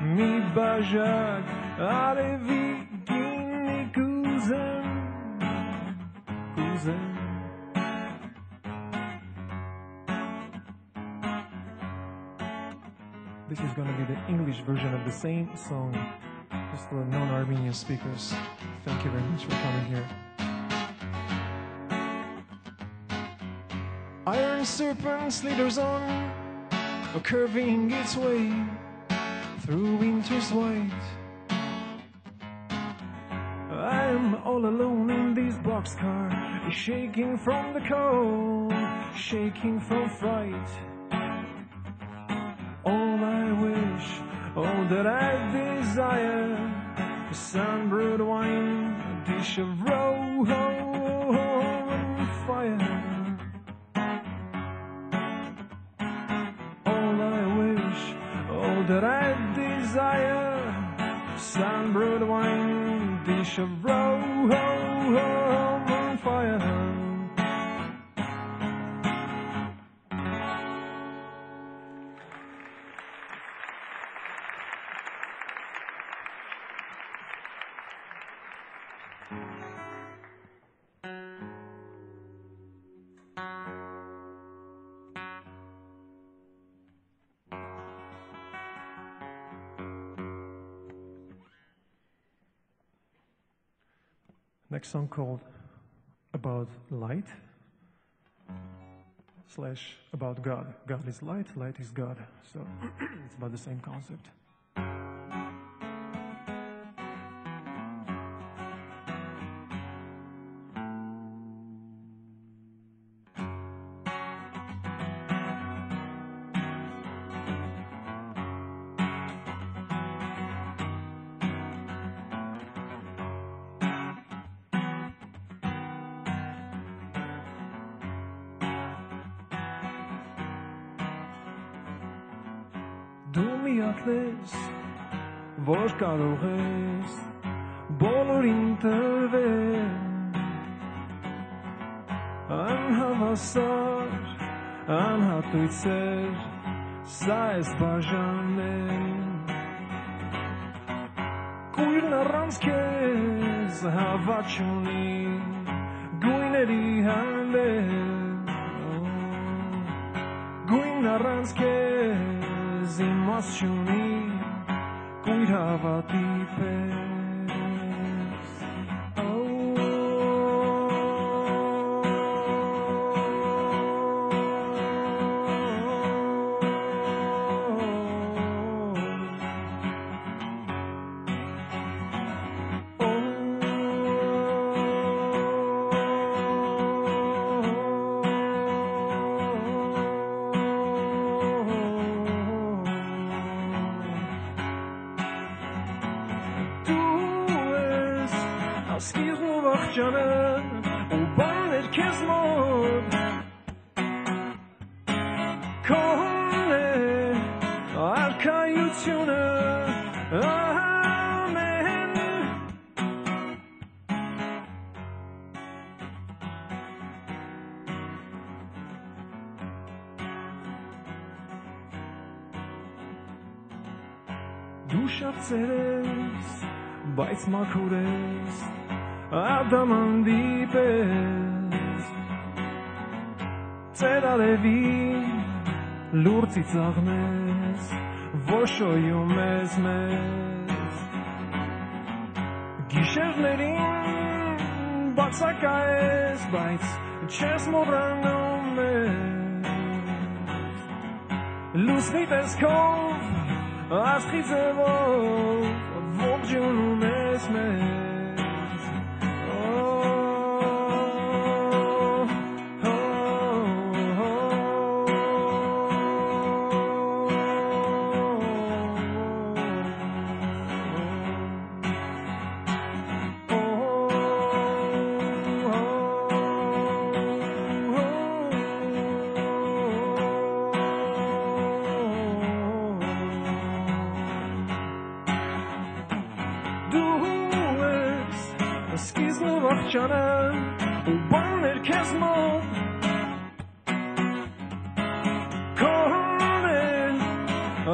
mi bajak arevi gini kuzem This is going to be the English version of the same song, just for non-Armenian speakers. Thank you very much for coming here. Iron serpent slithers on, curving its way through winter's white. I am all alone in this boxcar, shaking from the cold, shaking from fright. All I wish all that I desire. Sun-brewed wine, a dish of raw fire. All I wish, all that I desire. Sun-brewed wine, dish of raw fire. Next song called About Light / About God. God is light, light is God. So it's about the same concept. Դու միակն ես, որ կարող ես բոլորին տվել, անհավասար, անհատույցեր, սա ես բաժանել, կույրն առանց քեզ հավատ չունի, գույների հանդեպ, գույն առանց քեզ Zimmas չունի կույր հավատի պես Դու շատ ծերես, բայց մաքուր ես, ադամանդի պես, ծեր արևի լուր ծիծաղնես, որ շոյում ես մեզ, գիշերներին բացակա ես, բայց չես մոռանում մեզ, լուսնի տեսքով Աստղի ձևով ողջունում ես մեզ Չանան ու բաներ քեզ մոտ Քոհոն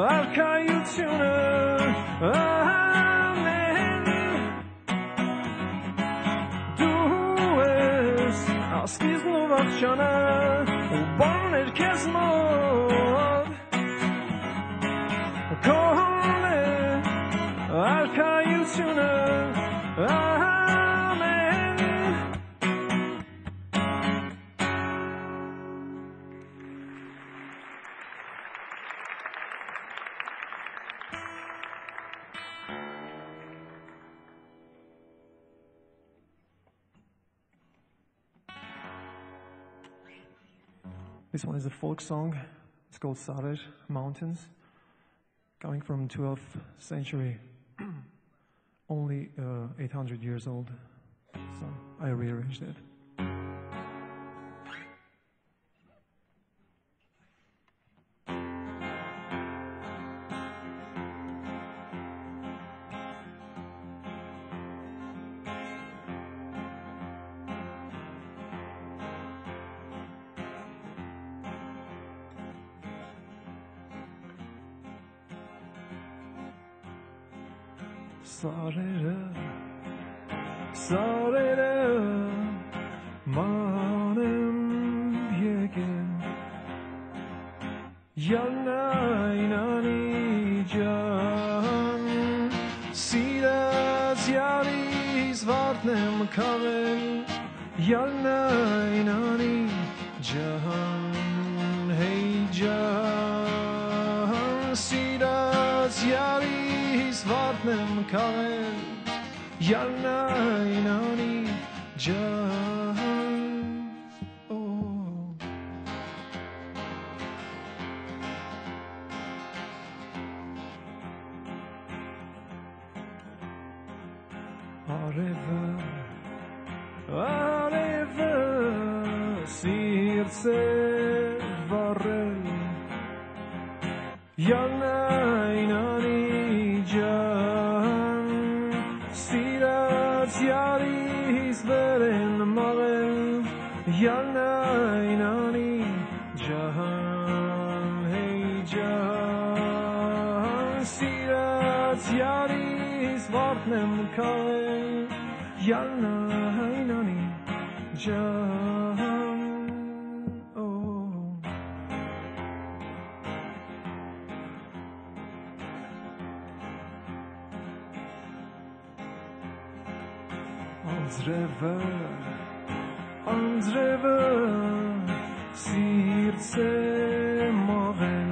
արքայությունը ամեն Դու ես ասկիզն ու վախճանան ու բաներ քեզ մոտ Քոհոն արքայությունը This one is a folk song. It's called Sarer Mountains. coming from 12th century, only 800 years old. So I rearranged it. Sarere manem yegen Yanainani jan Siras yaris vartnem kamen Yanainani jan Hey jan Siras yaris vartnem kamen Yanainani jan. Oh. Areva sirse varel Yanainani jan Siras yaris veren mavel Yanainani jan Hey jan Siras yaris vartnem kavel Yanainani jan. Oh. Anzreva sirtse mogen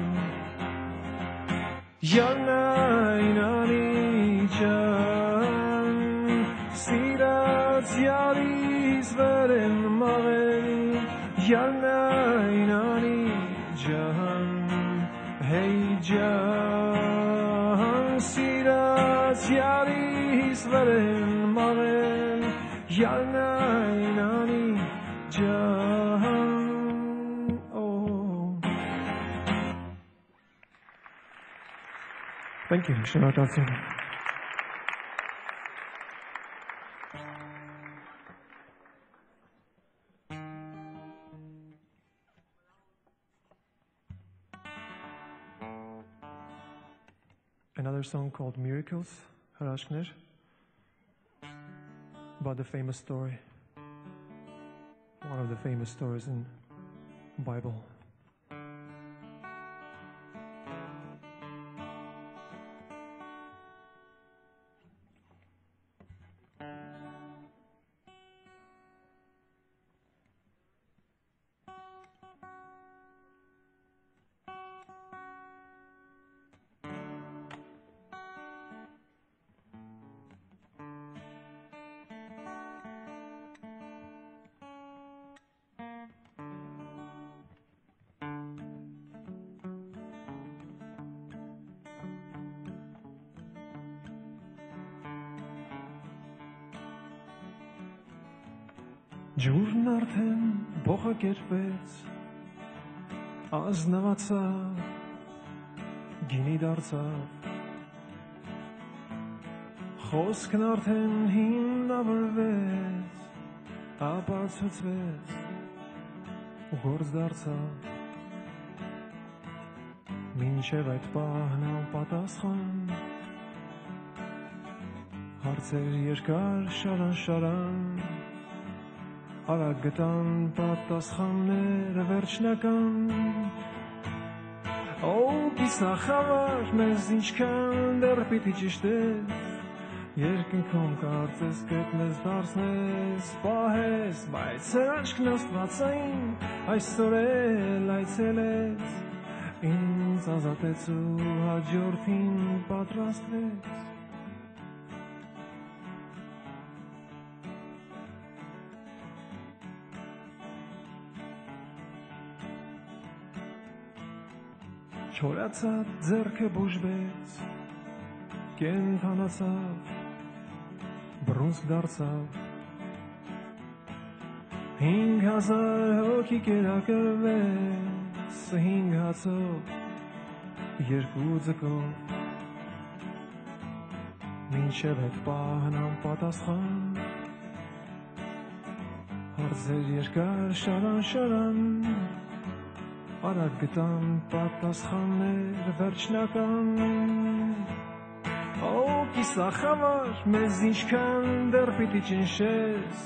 Yanainani jan Siras yaris veren magen Yanainani jan Hey jan Siras yaris veren magen Yanainani jan. Oh. Thank you. Shout out to you. Another song called Miracles, Harashkner, about the famous story, one of the famous stories in the Bible. Ջուրն արդեն բողոքերվեց, ազնվացավ, գինի դարձավ, խոսքն արդեն հիմնավորվեց, ապացուցվեց, ու գործ դարձավ, մինչև այդ պահն անպատասխան, հարցեր երկար շարան, Արագ գտան պատասխանները վերջնական Կիսախավար մեզ ինչքան դեռ պիտի ճիշտես Երկնքում կարծես գտնես դարձնես պահես Բայց սրանչքն աստվածային այսօր էլ այցելեց Ինձ ազատեց ու հաջորդին պատրաստվեց Չորացած ձեռքը բուժվեց, կենթանացավ, բռունցք դարձավ, 5,000 հոգի կերակրվեց, 5 հացով, 2 ձկով, մինչև հետ պահն անպատասխան, հարցեր երկար շարան, արագ գտան պատասխաններ վերջնական, կիսախավար, մեզ ինչքան դեռ պիտի ճնշես,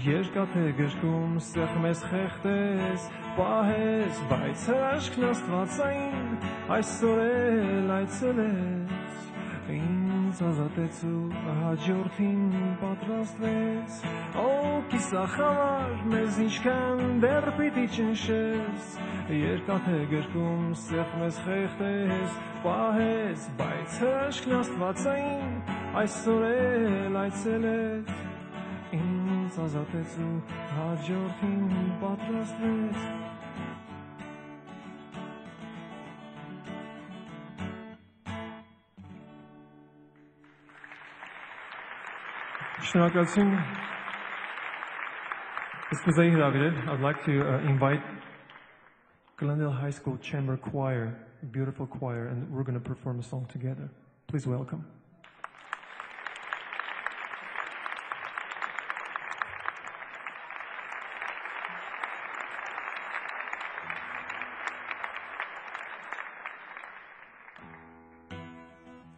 երկաթե գրկում սեղ մեզ խեղտես, պահես, բայց հրաշքն աստվածային, այսօր էլ այցելես, ինձ ազատեց ու հաջորդին պատրաստվեց, կիսախավար, մեզ ինչքան դեռ պիտի ճնշես, երկաթե գրկում սեղ մեզ խեղտես, պահես, բայց հրաշքն աստվածային, այսօր էլ այցելեց, ինձ ազատեց ու հաջորդին պատրաստվեց, Շնորհակալություն. I'd like to invite Glendale High School Chamber Choir, a beautiful choir, and we're going to perform a song together. Please welcome.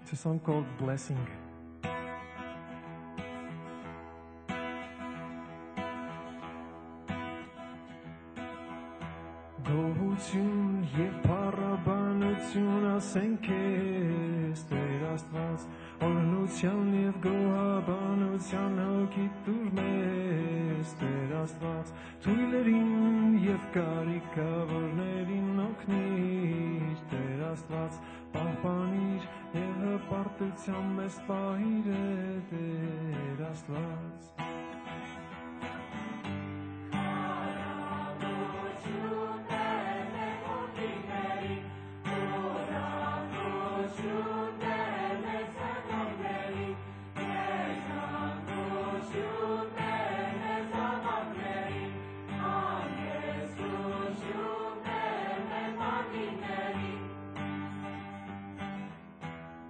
It's a song called Blessing. Գոհություն և փառաբանություն ասենք քեզ, Տեր Աստված, օրհնության և գոհաբանության հոգի տուր մեզ, Տեր Աստված, թույլերին և կարիքավորներին օգնիր, Տեր Աստված, պահպանիր և հպարտությամբ մեզ պահիր, Տեր Աստված.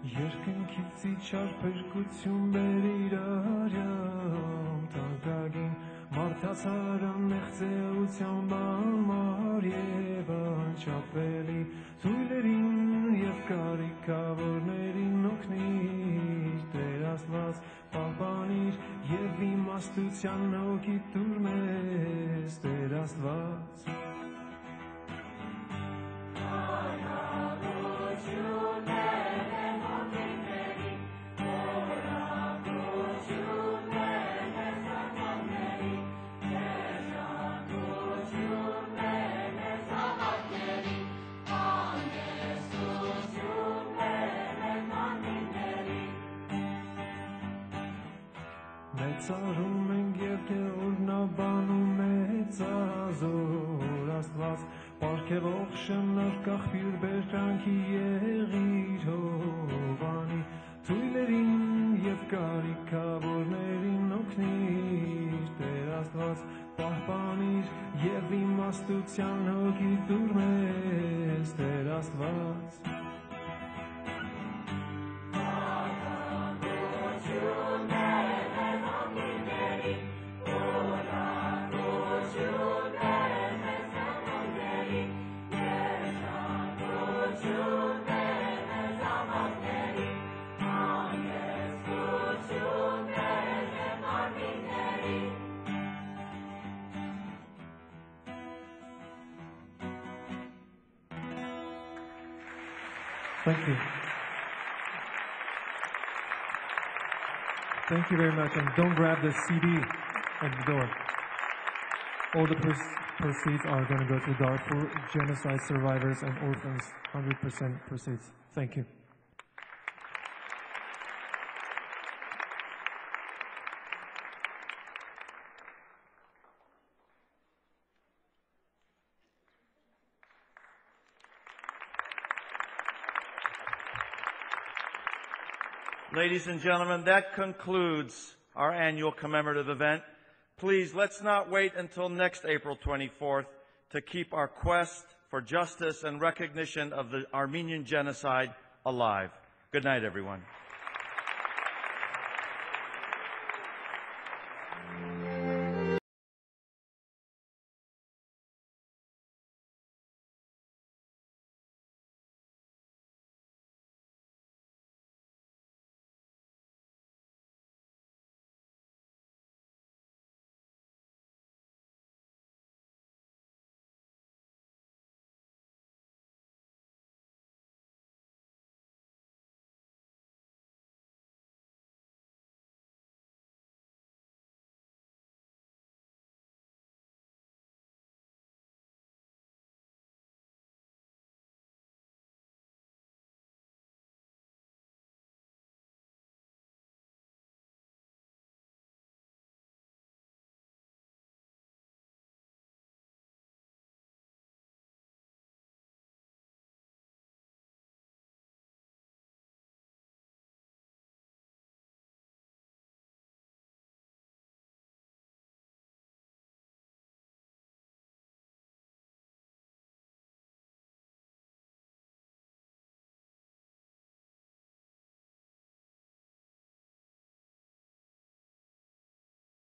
Երկնքից իջար փրկություն բերիր արյամ տակագին, մարդացարան մեղծեությամբ անմար և անչափելի, թույլերին և կարիքավորներին օգնիր, Տեր Աստված, պահպանիր և իմաստության հոգի տուր մեզ, Տեր Աստված. Մեծարում ենք և կեորնաբանում մեծազոր Աստված, պարգևող շնորհք աղբյուր բերկրանքի եղիր Հովանի, թույլերին և կարիքավորներին օգնիր, Տեր Աստված, պահպանիր և իմաստության հոգի տուր մեզ, Տեր Աստված. Thank you. Thank you very much. And don't grab the CD at the door. All the proceeds are going to go to Darfur genocide survivors and orphans. 100% proceeds. Thank you. Ladies and gentlemen, that concludes our annual commemorative event. Please, let's not wait until next April 24th to keep our quest for justice and recognition of the Armenian genocide alive. Good night, everyone.